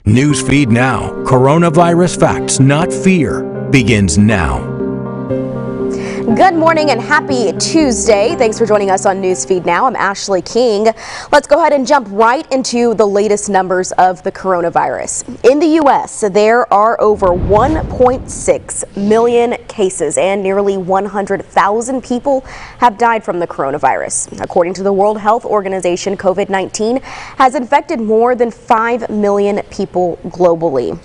Newsfeed Now, coronavirus facts, not fear, begins now. Good morning and happy Tuesday. Thanks for joining us on Newsfeed Now. I'm Ashley King. Let's go ahead and jump right into the latest numbers of the coronavirus. In the U.S., there are over 1.6 million cases and nearly 100,000 people have died from the coronavirus. According to the World Health Organization, COVID-19 has infected more than 5 million people globally.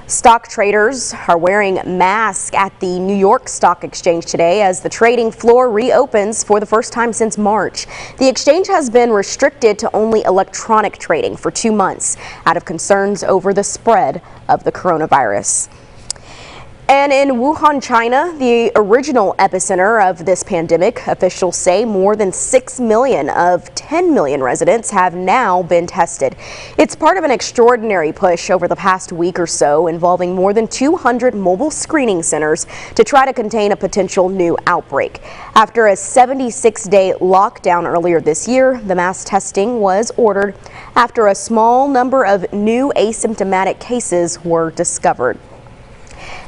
Stock traders are wearing masks at the New York Stock Exchange today as the trading floor reopens for the first time since March. The exchange has been restricted to only electronic trading for 2 months out of concerns over the spread of the coronavirus. And in Wuhan, China, the original epicenter of this pandemic, officials say more than 6 million of 10 million residents have now been tested. It's part of an extraordinary push over the past week or so involving more than 200 mobile screening centers to try to contain a potential new outbreak. After a 76-day lockdown earlier this year, the mass testing was ordered after a small number of new asymptomatic cases were discovered.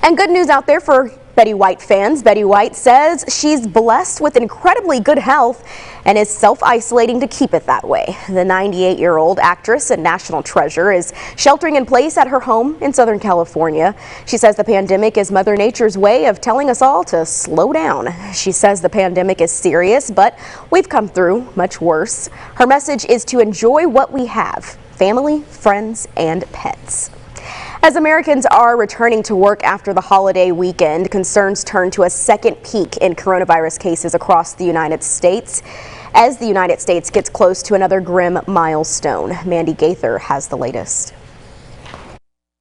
And good news out there for Betty White fans. Betty White says she's blessed with incredibly good health and is self-isolating to keep it that way. The 98-year-old actress and national treasure is sheltering in place at her home in Southern California. She says the pandemic is Mother Nature's way of telling us all to slow down. She says the pandemic is serious, but we've come through much worse. Her message is to enjoy what we have: family, friends, and pets. As Americans are returning to work after the holiday weekend, concerns turn to a second peak in coronavirus cases across the United States as the United States gets close to another grim milestone. Mandy Gaither has the latest.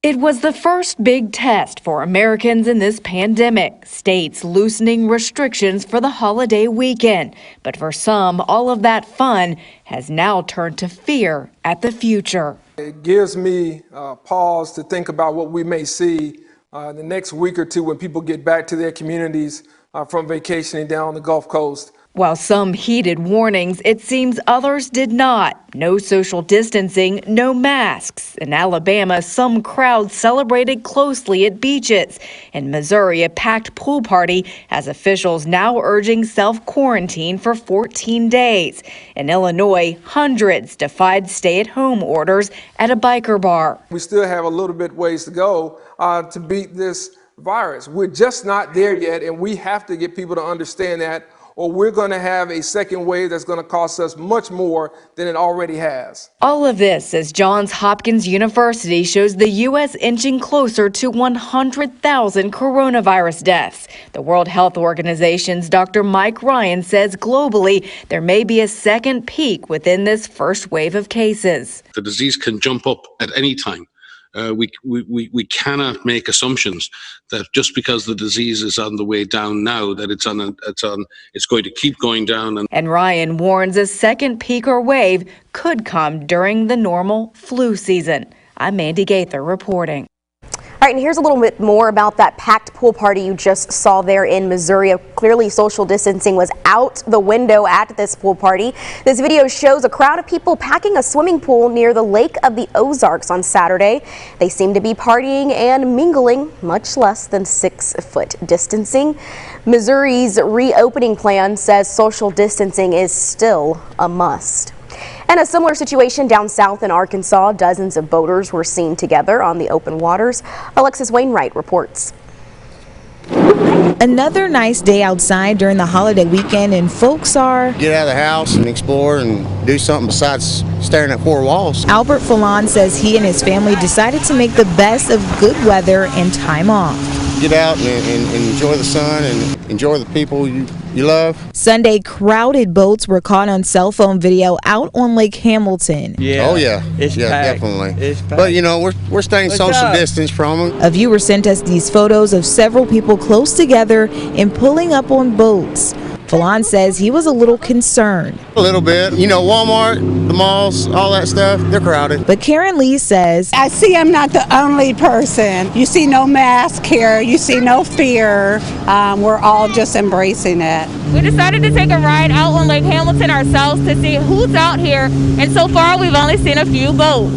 It was the first big test for Americans in this pandemic, states loosening restrictions for the holiday weekend. But for some, all of that fun has now turned to fear at the future. It gives me pause to think about what we may see the next week or two when people get back to their communities from vacationing down the Gulf Coast. While some heeded warnings, it seems others did not. No social distancing, no masks. In Alabama, some crowds celebrated closely at beaches. In Missouri, a packed pool party has officials now urging self-quarantine for 14 days. In Illinois, hundreds defied stay-at-home orders at a biker bar. We still have a little bit ways to go to beat this virus. We're just not there yet, and we have to get people to understand that, or we're going to have a second wave that's going to cost us much more than it already has. All of this as Johns Hopkins University shows the U.S. inching closer to 100,000 coronavirus deaths. The World Health Organization's Dr. Mike Ryan says globally there may be a second peak within this first wave of cases. The disease can jump up at any time. We cannot make assumptions that just because the disease is on the way down now that it's going to keep going down. And Ryan warns a second peak or wave could come during the normal flu season. I'm Mandy Gaither reporting. All right, and here's a little bit more about that packed pool party you just saw there in Missouri. Clearly, social distancing was out the window at this pool party. This video shows a crowd of people packing a swimming pool near the Lake of the Ozarks on Saturday. They seem to be partying and mingling, much less than 6-foot distancing. Missouri's reopening plan says social distancing is still a must. And a similar situation down south in Arkansas. Dozens of boaters were seen together on the open waters. Alexis Wainwright reports. Another nice day outside during the holiday weekend, and folks are get out of the house and explore and do something besides staring at four walls. Albert Fallon says he and his family decided to make the best of good weather and time off. Get out and enjoy the sun and enjoy the people you love. Sunday, crowded boats were caught on cell phone video out on Lake Hamilton. Yeah. Oh yeah. It's packed. Definitely. It's packed. But you know, we're staying social distance from them. A viewer sent us these photos of several people close together and pulling up on boats. Fallon says he was a little concerned. A little bit. You know, Walmart, the malls, all that stuff, they're crowded. But Karen Lee says, I see I'm not the only person. You see no mask here. You see no fear. We're all just embracing it. We decided to take a ride out on Lake Hamilton ourselves to see who's out here. And so far, we've only seen a few boats.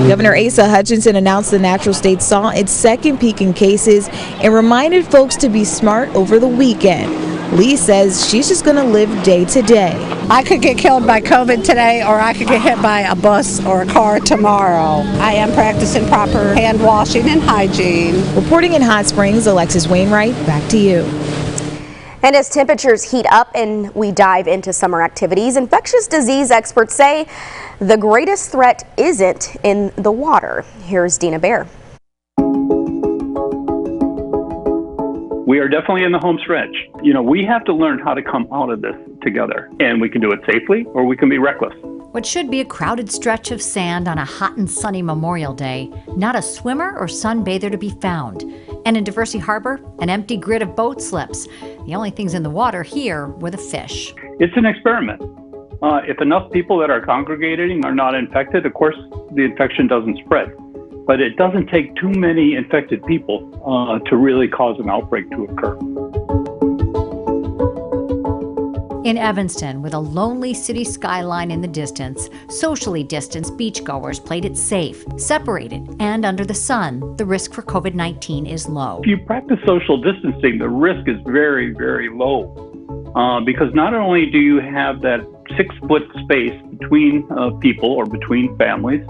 Governor Governor Asa Hutchinson announced the natural state saw its second peak in cases and reminded folks to be smart over the weekend. Lee says she's just going to live day to day. I could get killed by COVID today, or I could get hit by a bus or a car tomorrow. I am practicing proper hand washing and hygiene. Reporting in Hot Springs, Alexis Wainwright, back to you. And as temperatures heat up and we dive into summer activities, infectious disease experts say the greatest threat isn't in the water. Here's Dina Bear. We are definitely in the home stretch. We have to learn how to come out of this together, and we can do it safely or we can be reckless. What should be a crowded stretch of sand on a hot and sunny Memorial Day, not a swimmer or sunbather to be found. And in Diversey Harbor, an empty grid of boat slips. The only things in the water here were the fish. It's an experiment. If enough people that are congregating are not infected, of course, the infection doesn't spread. But it doesn't take too many infected people to really cause an outbreak to occur. In Evanston, with a lonely city skyline in the distance, socially distanced beachgoers played it safe, separated, and under the sun. The risk for COVID-19 is low. If you practice social distancing, the risk is very, very low because not only do you have that 6-foot space between people or between families,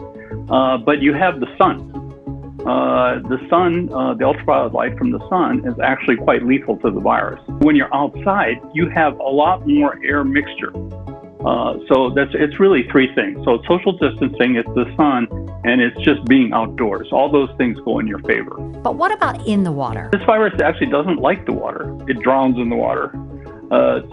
but you have the sun. The ultraviolet light from the sun is actually quite lethal to the virus. When you're outside, you have a lot more air mixture. So it's really three things. So it's social distancing, it's the sun, and it's just being outdoors. All those things go in your favor. But what about in the water? This virus actually doesn't like the water. It drowns in the water.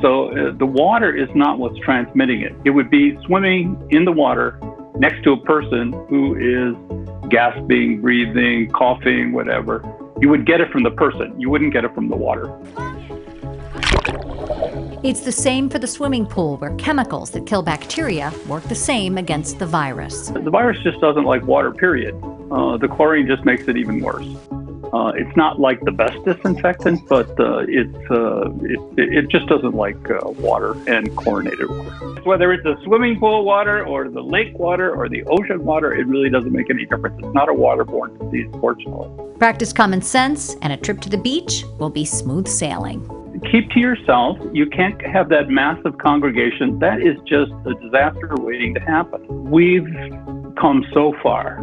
So the water is not what's transmitting it. It would be swimming in the water next to a person who is gasping, breathing, coughing, whatever. You would get it from the person. You wouldn't get it from the water. It's the same for the swimming pool, where chemicals that kill bacteria work the same against the virus. The virus just doesn't like water, period. The chlorine just makes it even worse. It's not like the best disinfectant, but it just doesn't like water and chlorinated water. Whether it's the swimming pool water or the lake water or the ocean water, it really doesn't make any difference. It's not a waterborne disease, fortunately. Practice common sense, and a trip to the beach will be smooth sailing. Keep to yourself. You can't have that massive congregation. That is just a disaster waiting to happen. We've come so far.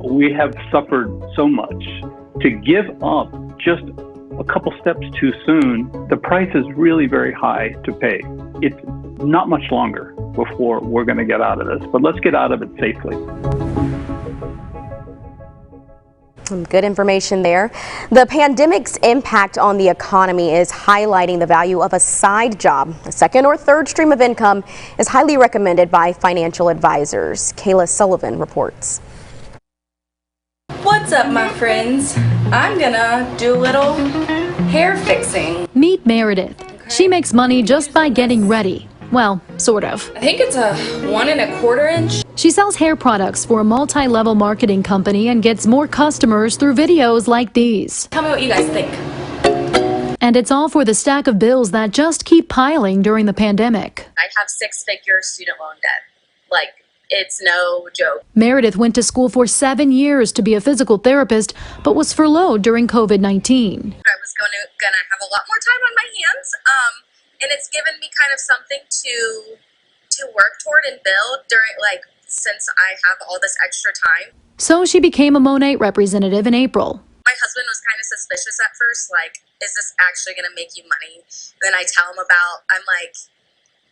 We have suffered so much. To give up just a couple steps too soon, the price is really very high to pay. It's not much longer before we're going to get out of this, but let's get out of it safely. Good information there. The pandemic's impact on the economy is highlighting the value of a side job. A second or third stream of income is highly recommended by financial advisors. Kayla Sullivan reports. What's up, my friends? I'm gonna do a little hair fixing. Meet Meredith. She makes money just by getting ready. Well, sort of. I think it's a 1 1/4 inch. She sells hair products for a multi-level marketing company and gets more customers through videos like these. Tell me what you guys think. And it's all for the stack of bills that just keep piling during the pandemic. I have 6-figure student loan debt. It's no joke. Meredith went to school for 7 years to be a physical therapist, but was furloughed during COVID-19. I was gonna have a lot more time on my hands, and it's given me kind of something to work toward and build during, since I have all this extra time. So she became a Monet representative in April. My husband was kind of suspicious at first, is this actually gonna make you money? Then I tell him I'm like,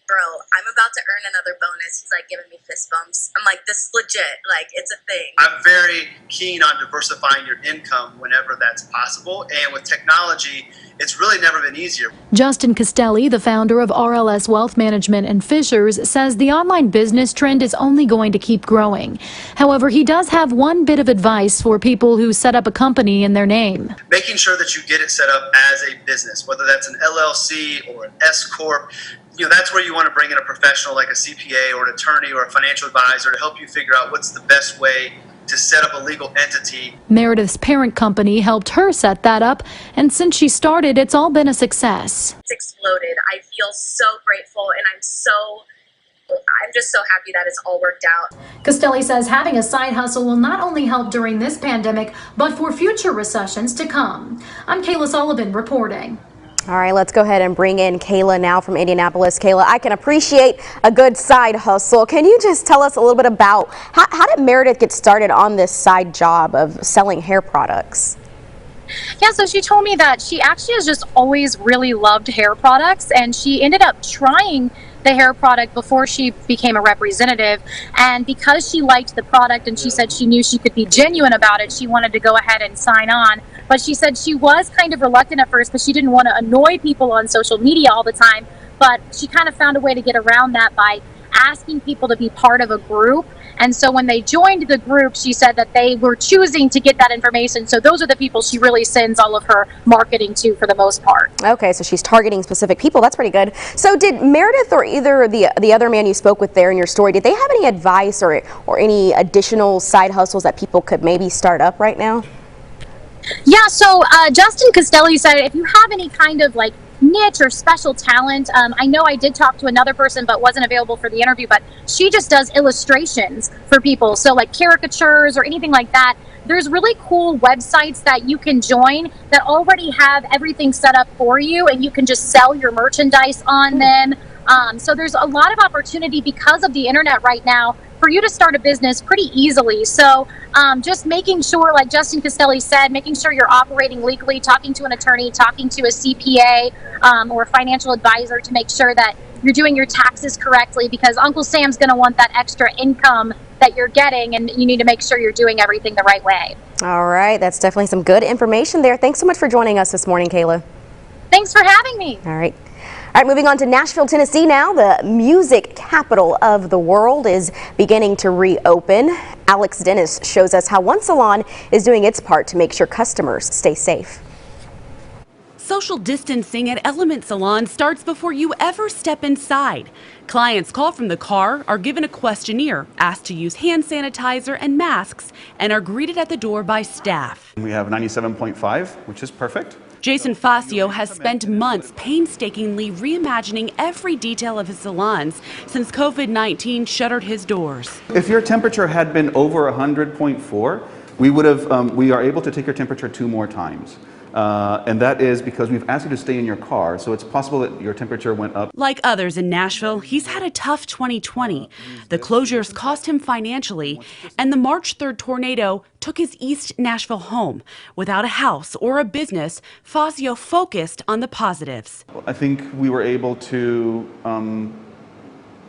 bro, I'm about to earn another bonus. He's giving me fist bumps. I'm like, this is legit. It's a thing. I'm very keen on diversifying your income whenever that's possible. And with technology, it's really never been easier. Justin Castelli, the founder of RLS Wealth Management and Fishers, says the online business trend is only going to keep growing. However, he does have one bit of advice for people who set up a company in their name. Making sure that you get it set up as a business, whether that's an LLC or an S-Corp. That's where you want to bring in a professional like a CPA or an attorney or a financial advisor to help you figure out what's the best way to set up a legal entity. Meredith's parent company helped her set that up, and since she started, it's all been a success. It's exploded. I feel so grateful, and I'm so I'm just so happy that it's all worked out. Costelli says having a side hustle will not only help during this pandemic, but for future recessions to come. I'm Kayla Sullivan reporting. All right, let's go ahead and bring in Kayla now from Indianapolis. Kayla, I can appreciate a good side hustle. Can you just tell us a little bit about how did Meredith get started on this side job of selling hair products? Yeah, so she told me that she actually has just always really loved hair products, and she ended up trying the hair product before she became a representative, and because she liked the product and she said she knew she could be genuine about it, she wanted to go ahead and sign on. But she said she was kind of reluctant at first because she didn't want to annoy people on social media all the time, but she kind of found a way to get around that by asking people to be part of a group. And so when they joined the group, she said that they were choosing to get that information. So those are the people she really sends all of her marketing to for the most part. Okay, so she's targeting specific people. That's pretty good. So did Meredith or either the other man you spoke with there in your story, did they have any advice or any additional side hustles that people could maybe start up right now? Yeah, so Justin Costelli said if you have any kind of like niche or special talent, I know I did talk to another person but wasn't available for the interview, but she just does illustrations for people, so like caricatures or anything like that. There's really cool websites that you can join that already have everything set up for you, and you can just sell your merchandise on them. So there's a lot of opportunity because of the internet right now for you to start a business pretty easily. So just making sure, like Justin Costelli said, making sure you're operating legally, talking to an attorney, talking to a CPA or a financial advisor to make sure that you're doing your taxes correctly, because Uncle Sam's going to want that extra income that you're getting, and you need to make sure you're doing everything the right way. All right, that's definitely some good information there. Thanks so much for joining us this morning, Kayla. Thanks for having me. All right. All right, moving on to Nashville, Tennessee now. The music capital of the world is beginning to reopen. Alex Dennis shows us how one salon is doing its part to make sure customers stay safe. Social distancing at Element Salon starts before you ever step inside. Clients call from the car, are given a questionnaire, asked to use hand sanitizer and masks, and are greeted at the door by staff. We have 97.5, which is perfect. Jason Facio has spent months painstakingly reimagining every detail of his salons since COVID-19 shuttered his doors. If your temperature had been over 100.4, we are able to take your temperature 2 more times. And that is because we've asked you to stay in your car, so it's possible that your temperature went up. Like others in Nashville, he's had a tough 2020. The closures cost him financially, and the March 3rd tornado took his East Nashville home. Without a house or a business, Facio focused on the positives. I think we were able to,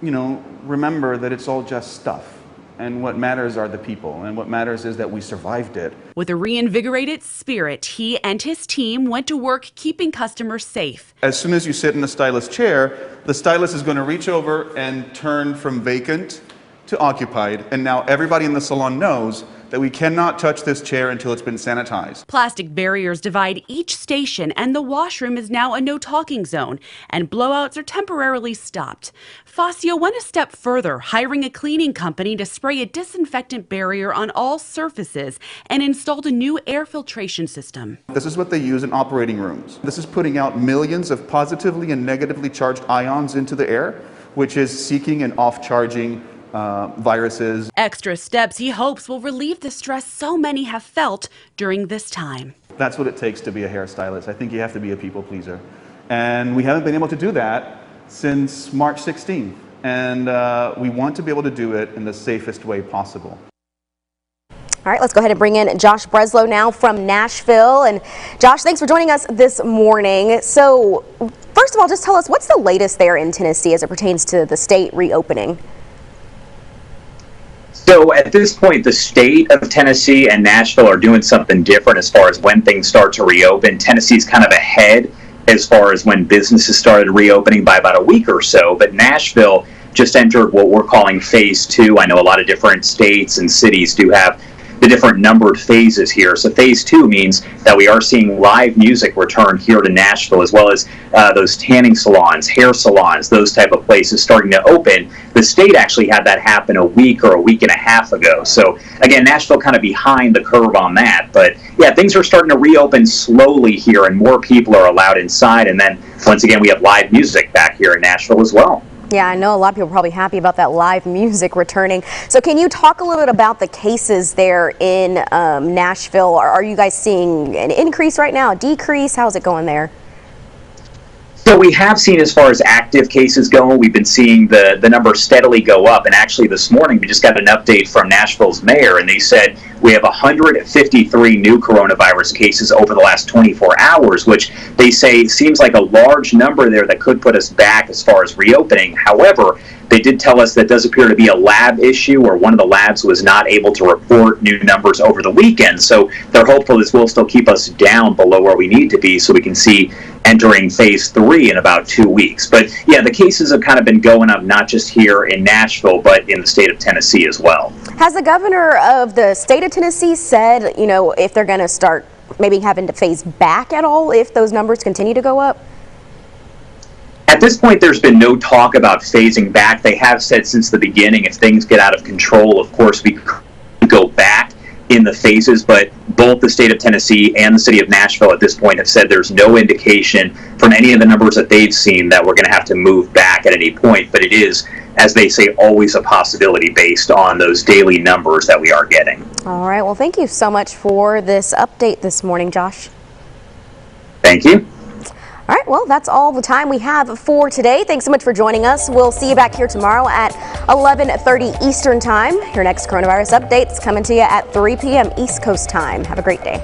remember that it's all just stuff. And what matters are the people, and what matters is that we survived it. With a reinvigorated spirit, he and his team went to work keeping customers safe. As soon as you sit in the stylist chair, the stylist is going to reach over and turn from vacant to occupied, and now everybody in the salon knows that we cannot touch this chair until it's been sanitized. Plastic barriers divide each station, and the washroom is now a no-talking zone, and blowouts are temporarily stopped. Facio went a step further, hiring a cleaning company to spray a disinfectant barrier on all surfaces and installed a new air filtration system. This is what they use in operating rooms. This is putting out millions of positively and negatively charged ions into the air, which is seeking and off-charging viruses. Extra steps he hopes will relieve the stress so many have felt during this time. That's what it takes to be a hairstylist. I think you have to be a people pleaser. And we haven't been able to do that since March 16th. And we want to be able to do it in the safest way possible. All right, let's go ahead and bring in Josh Breslow now from Nashville. And Josh, thanks for joining us this morning. So first of all, just tell us, what's the latest there in Tennessee as it pertains to the state reopening? So at this point, the state of Tennessee and Nashville are doing something different as far as when things start to reopen. Tennessee's kind of ahead as far as when businesses started reopening by about a week or so, but Nashville just entered what we're calling phase 2. I know a lot of different states and cities do have the different numbered phases here. So phase 2 means that we are seeing live music return here to Nashville, as well as those tanning salons, hair salons, those type of places starting to open. The state actually had that happen a week or a week and a half ago. So again, Nashville kind of behind the curve on that. But yeah, things are starting to reopen slowly here, and more people are allowed inside. And then once again, we have live music back here in Nashville as well. Yeah, I know a lot of people are probably happy about that live music returning. So can you talk a little bit about the cases there in Nashville? Are you guys seeing an increase right now, a decrease? How's it going there? So we have seen, as far as active cases go, we've been seeing the number steadily go up. And actually this morning we just got an update from Nashville's mayor, and they said we have 153 new coronavirus cases over the last 24 hours, which they say seems like a large number there that could put us back as far as reopening. However, they did tell us that does appear to be a lab issue, or one of the labs was not able to report new numbers over the weekend. So they're hopeful this will still keep us down below where we need to be so we can see entering phase 3 in about 2 weeks. But yeah, the cases have kind of been going up, not just here in Nashville, but in the state of Tennessee as well. Has the governor of the state of Tennessee said, you know, if they're going to start maybe having to phase back at all if those numbers continue to go up? At this point, there's been no talk about phasing back. They have said since the beginning, if things get out of control, of course, we could go back in the phases, but both the state of Tennessee and the city of Nashville at this point have said there's no indication from any of the numbers that they've seen that we're going to have to move back at any point. But it is, as they say, always a possibility based on those daily numbers that we are getting. All right. Well, thank you so much for this update this morning, Josh. Thank you. All right, well, that's all the time we have for today. Thanks so much for joining us. We'll see you back here tomorrow at 11:30 Eastern Time. Your next coronavirus update's coming to you at 3 p.m. East Coast time. Have a great day.